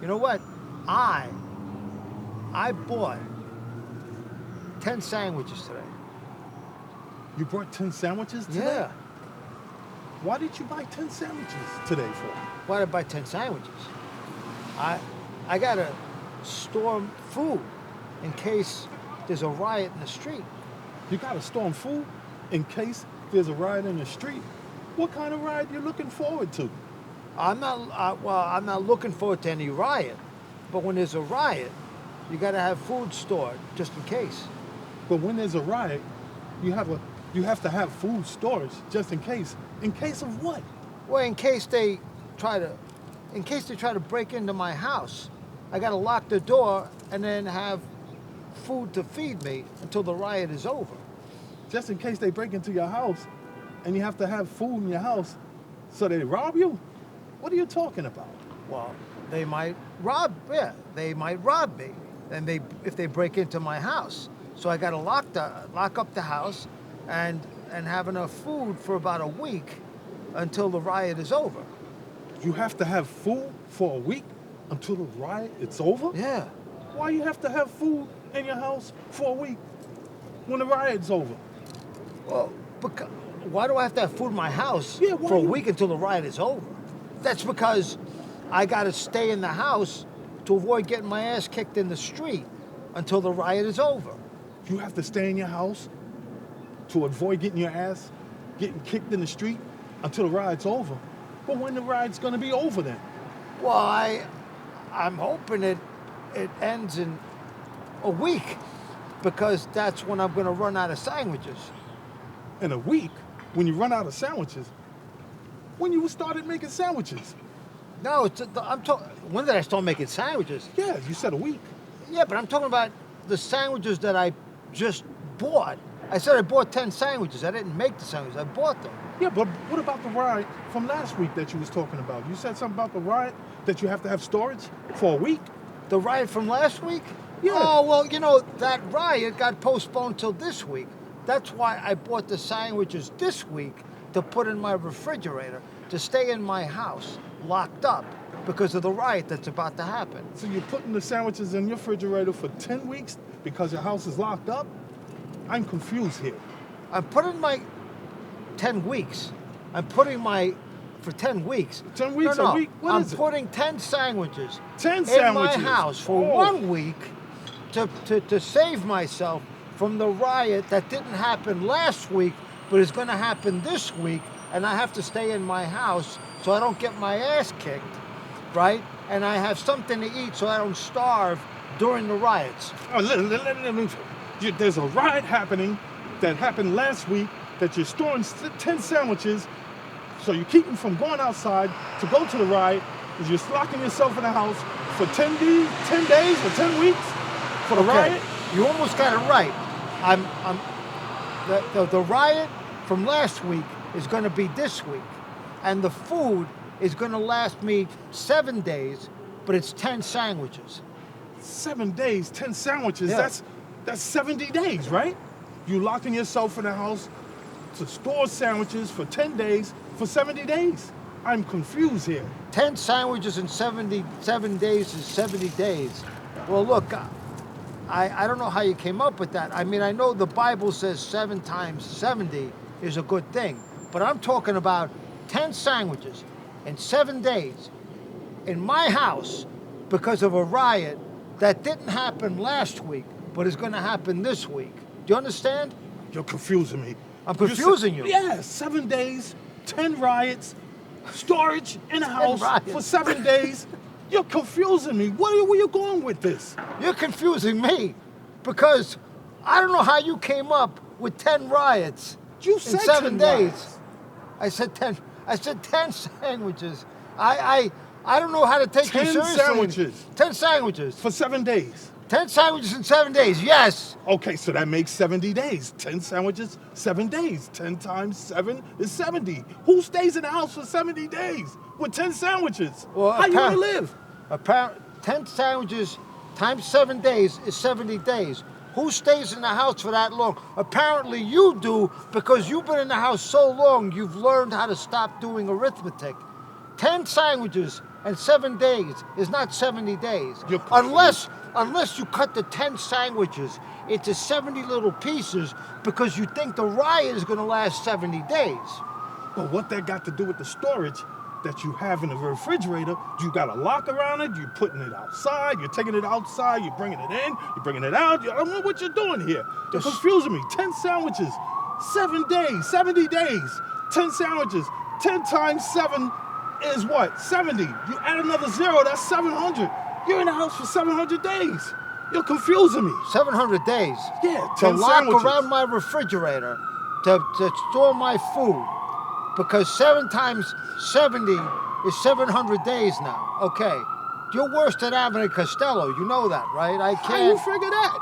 You know what? I I bought 10 sandwiches today. You brought 10 sandwiches today? Yeah. Why did you buy 10 sandwiches today for? Why did I buy 10 sandwiches? I I gotta store food in case there's a riot in the street. You got to store food in case there's a riot in the street. What kind of riot you looking forward to? I'm not looking forward to any riot, but when there's a riot, you gotta have food stored just in case. But when there's a riot, you have to have food storage just in case. In case of what? Well, in case they try to break into my house, I gotta lock the door and then have food to feed me until the riot is over. Just in case they break into your house and you have to have food in your house so they rob you? What are you talking about? Well, they might rob. Yeah, they might rob me, and if they break into my house. So I got to lock up the house, and have enough food for about a week until the riot is over. You have to have food for a week until the riot is over? Yeah. Why you have to have food in your house for a week when the riot's over? Well, because, why do I have to have food in my house Yeah, for a week until the riot is over? That's because I got to stay in the house to avoid getting my ass kicked in the street until the riot is over. You have to stay in your house to avoid getting your ass getting kicked in the street until the riot's over. But when the riot's going to be over then? Well, I'm hoping it ends in a week because that's when I'm going to run out of sandwiches. In a week, when you run out of sandwiches, when you started making sandwiches? No, when did I start making sandwiches? Yeah, you said a week. Yeah, but I'm talking about the sandwiches that I just bought. I said I bought 10 sandwiches. I didn't make the sandwiches. I bought them. Yeah, but what about the riot from last week that you was talking about? You said something about the riot that you have to have storage for a week? The riot from last week? Yeah. Oh, well, that riot got postponed till this week. That's why I bought the sandwiches this week to put in my refrigerator to stay in my house locked up because of the riot that's about to happen. So you're putting the sandwiches in your refrigerator for 10 weeks because your house is locked up? I'm confused here. I'm putting my 10 weeks. I'm putting my for 10 weeks. 10 weeks no, a week? What I'm is it? putting 10 sandwiches 10 sandwiches in my house for 1 week to save myself from the riot that didn't happen last week but is going to happen this week, and I have to stay in my house so I don't get my ass kicked, right? And I have something to eat so I don't starve during the riots. Oh, there's a riot happening that happened last week that you're storing 10 sandwiches so you keep them from going outside to go to the riot, is you're locking yourself in the house for 10 days or 10 weeks for the riot? You almost got it right. The riot from last week is going to be this week, and the food is going to last me 7 days, but it's 10 sandwiches. 7 days, 10 sandwiches. Yeah. That's 70 days, right? You locking yourself in the house to store sandwiches for 10 days for 70 days. I'm confused here. 10 sandwiches in 77 days is 70 days. Well, look, I don't know how you came up with that. I mean, I know the Bible says 7 times 70 is a good thing, but I'm talking about 10 sandwiches in 7 days in my house because of a riot that didn't happen last week, but is going to happen this week. Do you understand? You're confusing me. I'm confusing you. Yeah, 7 days, 10 riots, storage in a house riots. for 7 days. You're confusing me. Where are you going with this? You're confusing me because I don't know how you came up with 10 riots You in said 7 10 days. riots. I said 10 sandwiches. I don't know how to take you 10 seriously. sandwiches. 10 sandwiches. For 7 days. 10 sandwiches in 7 days, yes. Okay, so that makes 70 days. 10 sandwiches, 7 days. 10 times 7 is 70. Who stays in the house for 70 days with 10 sandwiches? Well, how you gonna live? 10 sandwiches times 7 days is 70 days. Who stays in the house for that long? Apparently you do, because you've been in the house so long, you've learned how to stop doing arithmetic. 10 sandwiches And 7 days is not 70 days. You're confused. Unless you cut the 10 sandwiches into 70 little pieces because you think the riot is going to last 70 days. But what that got to do with the storage that you have in the refrigerator? You got a lock around it, you're putting it outside, you're taking it outside, you're bringing it in, you're bringing it out. I don't know what you're doing here. You're confusing me. 10 sandwiches, 7 days, 70 days, 10 sandwiches, 10 times 7 is what? 70. You add another 0, that's 700. You're in the house for 700 days. You're confusing me. 700 days. Yeah, To 10 lock sandwiches. around my refrigerator, to store my food, because 7 times 70 is 700 days now. Okay. You're worse than Abbott and Costello. You know that, right? I How you can't. figure that?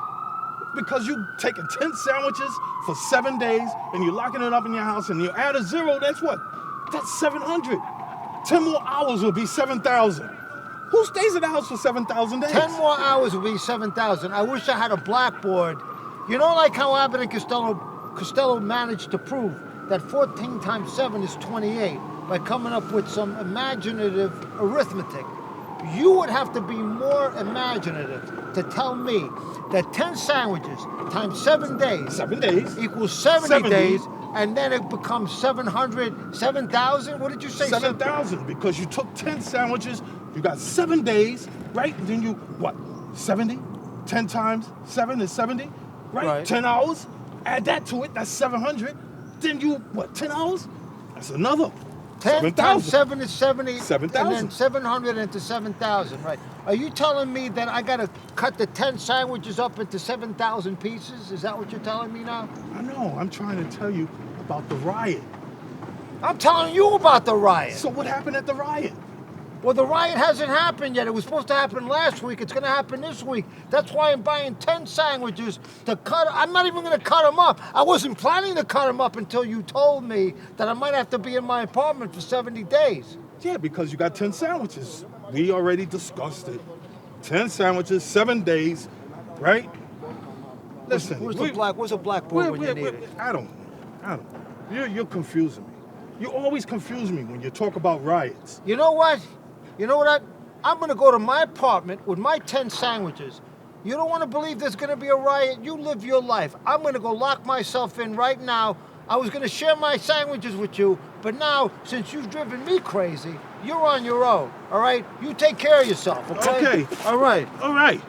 Because you taking 10 sandwiches for 7 days and you're locking it up in your house and you add a 0, that's what? That's 700. 10 more hours will be 7,000. Who stays in the house for 7,000 days? 10 more hours will be 7,000. I wish I had a blackboard. You know, like how Abbott and Costello managed to prove that 14 times 7 is 28 by coming up with some imaginative arithmetic. You would have to be more imaginative to tell me that 10 sandwiches times 7 days 7 days. equals 70 70. days, and then it becomes 700, 7,000? What did you say? 7,000 because you took 10 sandwiches, you got 7 days, right? And then you, what, 70? 10 times 7 is 70, right? 10 hours, add that to it, that's 700. Then you, what, 10 hours? That's another 10 times 7,000. 7 is 70, 7,000. and then 700 into 7,000, right? Are you telling me that I got to cut the 10 sandwiches up into 7,000 pieces? Is that what you're telling me now? I know, I'm trying to tell you about the riot. I'm telling you about the riot. So what happened at the riot? Well, the riot hasn't happened yet. It was supposed to happen last week. It's going to happen this week. That's why I'm buying 10 sandwiches to cut. I'm not even going to cut them up. I wasn't planning to cut them up until you told me that I might have to be in my apartment for 70 days. Yeah, because you got 10 sandwiches. We already discussed it. 10 sandwiches, 7 days, right? Listen. Where's the blackboard when you need it? I don't. You're confusing me. You always confuse me when you talk about riots. You know what? I'm going to go to my apartment with my 10 sandwiches. You don't want to believe there's going to be a riot? You live your life. I'm going to go lock myself in right now. I was going to share my sandwiches with you, but now, since you've driven me crazy, you're on your own, all right? You take care of yourself, okay? Okay. All right. All right.